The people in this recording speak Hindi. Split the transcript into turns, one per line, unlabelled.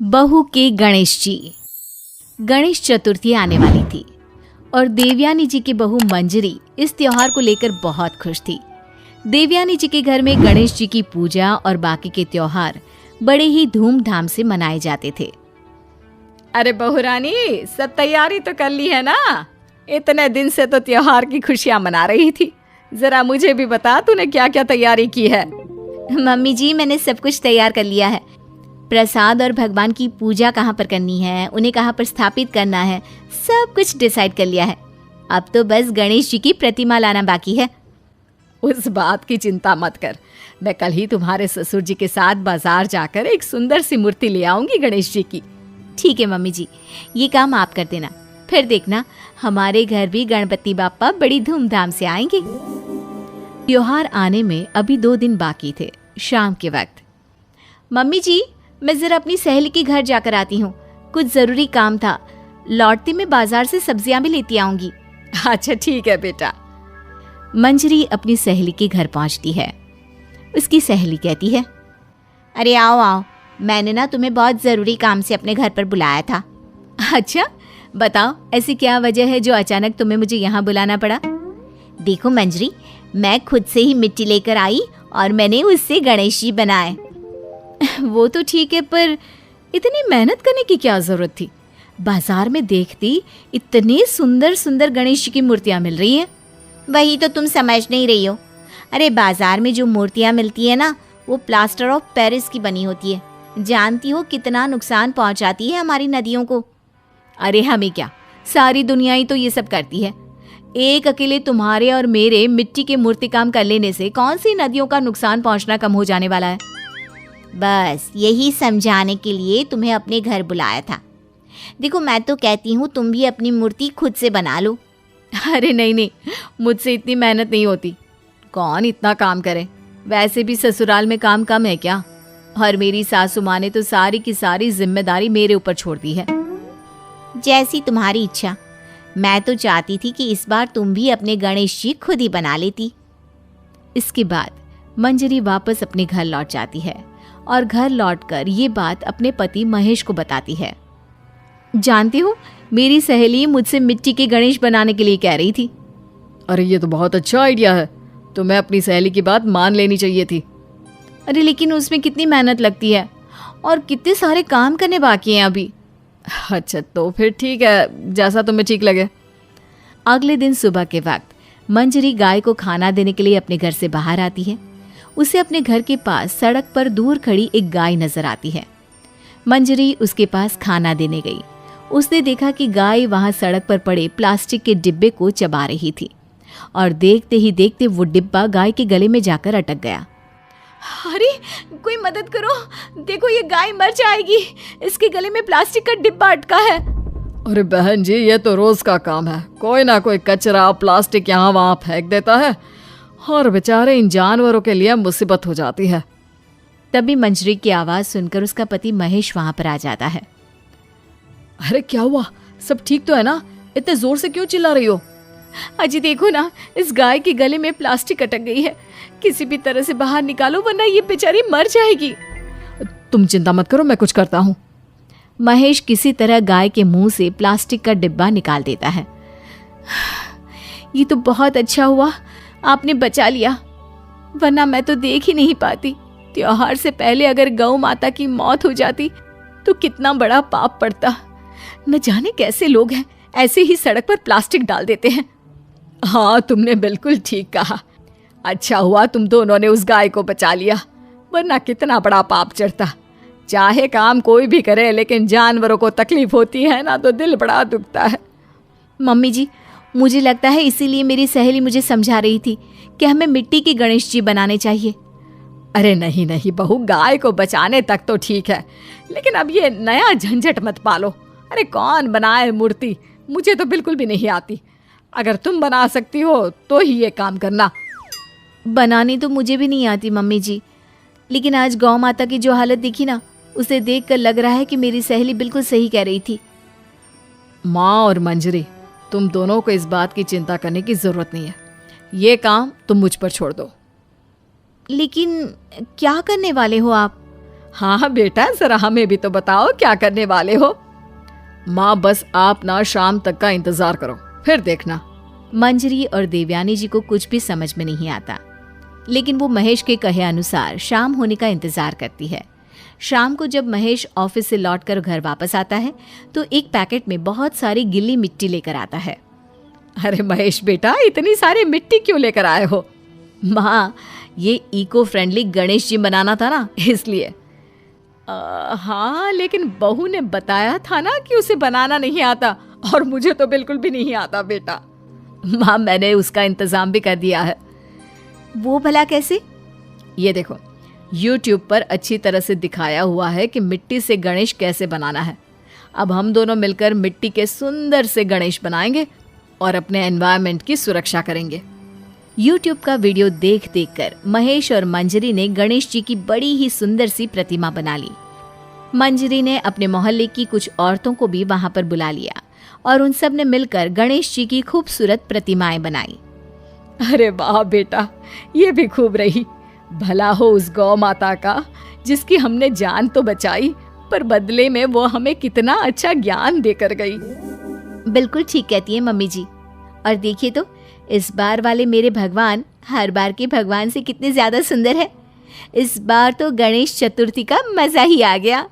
बहू के गणेश जी। गणेश चतुर्थी आने वाली थी और देवयानी जी की बहू मंजरी इस त्योहार को लेकर बहुत खुश थी। देवयानी जी के घर में गणेश जी की पूजा और बाकी के त्योहार बड़े ही धूमधाम से मनाए जाते थे।
अरे बहू रानी, सब तैयारी तो कर ली है ना? इतने दिन से तो त्योहार की खुशियां मना रही थी। जरा मुझे भी बता, तूने क्या क्या तैयारी की है?
मम्मी जी, मैंने सब कुछ तैयार कर लिया है। प्रसाद और भगवान की पूजा कहाँ पर करनी है, उन्हें कहाँ पर स्थापित करना है, सब कुछ डिसाइड कर लिया है। अब तो बस गणेश जी की प्रतिमा लाना बाकी है।
उस बात की चिंता मत कर, मैं कल ही तुम्हारे ससुर जी के साथ बाजार जाकर एक सुंदर सी मूर्ति ले आऊंगी गणेश जी की।
ठीक है मम्मी जी, ये काम आप कर देना। फिर देखना, हमारे घर भी गणपति बाप्पा बड़ी धूमधाम से आएंगे। त्योहार आने में अभी 2 दिन बाकी थे। शाम के वक्त, मम्मी जी, मैं जरा अपनी सहेली के घर जाकर आती हूँ, कुछ जरूरी काम था। लौटते में बाजार से सब्जियां भी लेती आऊंगी।
अच्छा ठीक है बेटा।
मंजरी अपनी सहेली के घर पहुंचती है। उसकी सहेली कहती है, अरे आओ आओ, मैंने ना तुम्हें बहुत जरूरी काम से अपने घर पर बुलाया था। अच्छा बताओ, ऐसी क्या वजह है जो अचानक तुम्हें मुझे यहाँ बुलाना पड़ा? देखो मंजरी, मैं खुद से ही मिट्टी लेकर आई और मैंने उससे गणेश जी बनाए। वो तो ठीक है, पर इतनी मेहनत करने की क्या जरूरत थी? बाजार में देखती इतने सुंदर सुंदर गणेश जी की मूर्तियां मिल रही हैं। वही तो तुम समझ नहीं रही हो। अरे बाजार में जो मूर्तियां मिलती है ना, वो प्लास्टर ऑफ पेरिस की बनी होती है। जानती हो कितना नुकसान पहुंचाती है हमारी नदियों को। अरे हमें क्या, सारी दुनिया ही तो ये सब करती है। एक अकेले तुम्हारे और मेरे मिट्टी के मूर्ति काम कर लेने से कौन सी नदियों का नुकसान पहुंचना कम हो जाने वाला है? बस यही समझाने के लिए तुम्हें अपने घर बुलाया था। देखो, मैं तो कहती हूँ तुम भी अपनी मूर्ति खुद से बना लो। अरे नहीं नहीं, मुझसे इतनी मेहनत नहीं होती। कौन इतना काम करे? वैसे भी ससुराल में काम कम है क्या? और मेरी सासू माँ ने तो सारी की सारी जिम्मेदारी मेरे ऊपर छोड़ दी है। जैसी तुम्हारी इच्छा। मैं तो चाहती थी कि इस बार तुम भी अपने गणेश जी खुद ही बना लेती। इसके बाद मंजरी वापस अपने घर लौट जाती है और घर लौटकर ये बात अपने पति महेश को बताती है। जानती हो, मेरी सहेली मुझसे मिट्टी के गणेश बनाने के लिए कह रही थी।
अरे ये तो बहुत अच्छा आइडिया है, तुम्हें अपनी सहेली की बात मान लेनी चाहिए थी।
अरे लेकिन उसमें कितनी मेहनत लगती है और कितने सारे काम करने बाकी हैं अभी।
अच्छा तो फिर ठीक है, जैसा तुम्हें ठीक लगे।
अगले दिन सुबह के वक्त मंजरी गाय को खाना देने के लिए अपने घर से बाहर आती है। उसे अपने घर के पास सड़क पर दूर खड़ी एक गाय नजर आती है। मंजरी उसके पास खाना देने गई। उसने देखा कि गाय वहां सड़क पर पड़े प्लास्टिक के डिब्बे को चबा रही थी और देखते ही देखते वो डिब्बा गाय के गले में जाकर अटक गया। अरे कोई मदद करो, देखो ये गाय मर जाएगी, इसके गले में प्लास्टिक का डिब्बा अटका है।
अरे बहन जी, ये तो रोज का काम है। कोई ना कोई कचरा प्लास्टिक यहाँ वहाँ फेंक देता है और बेचारे इन जानवरों के लिए मुसीबत हो जाती है।
तभी मंजरी की आवाज सुनकर उसका पति महेश वहां पर आ जाता है।
अरे क्या हुआ? सब ठीक तो है ना? इतने जोर से क्यों चिल्ला रही हो?
अजी देखो ना, इस गाय के गले में प्लास्टिक अटक गई है। किसी भी तरह से बाहर निकालो, वरना ये बेचारी मर जाएगी।
तुम चिंता मत करो, मैं कुछ करता हूँ।
महेश किसी तरह गाय के मुंह से प्लास्टिक का डिब्बा निकाल देता है। ये तो बहुत अच्छा हुआ, आपने बचा लिया, वरना मैं तो देख ही नहीं पाती। त्योहार से पहले अगर गौ माता की मौत हो जाती तो कितना बड़ा पाप पड़ता। न जाने कैसे लोग हैं, ऐसे ही सड़क पर प्लास्टिक डाल देते हैं।
हाँ, तुमने बिल्कुल ठीक कहा। अच्छा हुआ तुम दोनों ने उस गाय को बचा लिया, वरना कितना बड़ा पाप चढ़ता। चाहे काम कोई भी करे, लेकिन जानवरों को तकलीफ होती है ना, तो दिल बड़ा दुखता है।
मम्मी जी, मुझे लगता है इसीलिए मेरी सहेली मुझे समझा रही थी कि हमें मिट्टी के गणेश जी बनाने चाहिए।
अरे नहीं नहीं बहू, गाय को बचाने तक तो ठीक है, लेकिन अब ये नया झंझट मत पालो। अरे कौन बनाए मूर्ति? मुझे तो बिल्कुल भी नहीं आती। अगर तुम बना सकती हो तो ही ये काम करना।
बनानी तो मुझे भी नहीं आती मम्मी जी, लेकिन आज गौ माता की जो हालत दिखी ना, उसे देखकर लग रहा है कि मेरी सहेली बिल्कुल सही कह रही थी।
माँ और मंजरी, तुम दोनों को इस बात की चिंता करने की जरूरत नहीं है। ये काम तुम मुझ पर छोड़ दो।
लेकिन क्या करने वाले हो आप?
हाँ बेटा, जरा हमें भी तो बताओ क्या करने वाले हो। माँ बस आप ना शाम तक का इंतजार करो, फिर देखना।
मंजरी और देवयानी जी को कुछ भी समझ में नहीं आता, लेकिन वो महेश के कहे अनुसार शाम होने का इंतजार करती है। शाम को जब महेश ऑफिस से लौटकर घर वापस आता है तो एक पैकेट में बहुत सारी गिल्ली मिट्टी लेकर आता है।
अरे महेश बेटा, इतनी सारी मिट्टी क्यों लेकर आए हो?
माँ, ये इको फ्रेंडली गणेश जी बनाना था ना, इसलिए।
हाँ, लेकिन बहू ने बताया था ना कि उसे बनाना नहीं आता, और मुझे तो बिल्कुल भी नहीं आता बेटा।
माँ, मैंने उसका इंतजाम भी कर दिया है। वो भला कैसे?
ये देखो, YouTube पर अच्छी तरह से दिखाया हुआ है कि मिट्टी से गणेश कैसे बनाना है। अब हम दोनों मिलकर मिट्टी के सुंदर से गणेश बनाएंगे और अपने एनवायरनमेंट की सुरक्षा करेंगे।
YouTube का वीडियो देख देख कर महेश और मंजरी ने गणेश जी की बड़ी ही सुंदर सी प्रतिमा बना ली। मंजरी ने अपने मोहल्ले की कुछ औरतों को भी वहां पर बुला लिया और उन सब ने मिलकर गणेश जी की खूबसूरत प्रतिमाएं बनाई।
अरे वाह बेटा, ये भी खूब रही। भला हो उस गौ माता का, जिसकी हमने जान तो बचाई, पर बदले में वो हमें कितना अच्छा ज्ञान देकर गई।
बिल्कुल ठीक कहती है मम्मी जी। और देखिए तो, इस बार वाले मेरे भगवान हर बार के भगवान से कितने ज्यादा सुंदर है। इस बार तो गणेश चतुर्थी का मजा ही आ गया।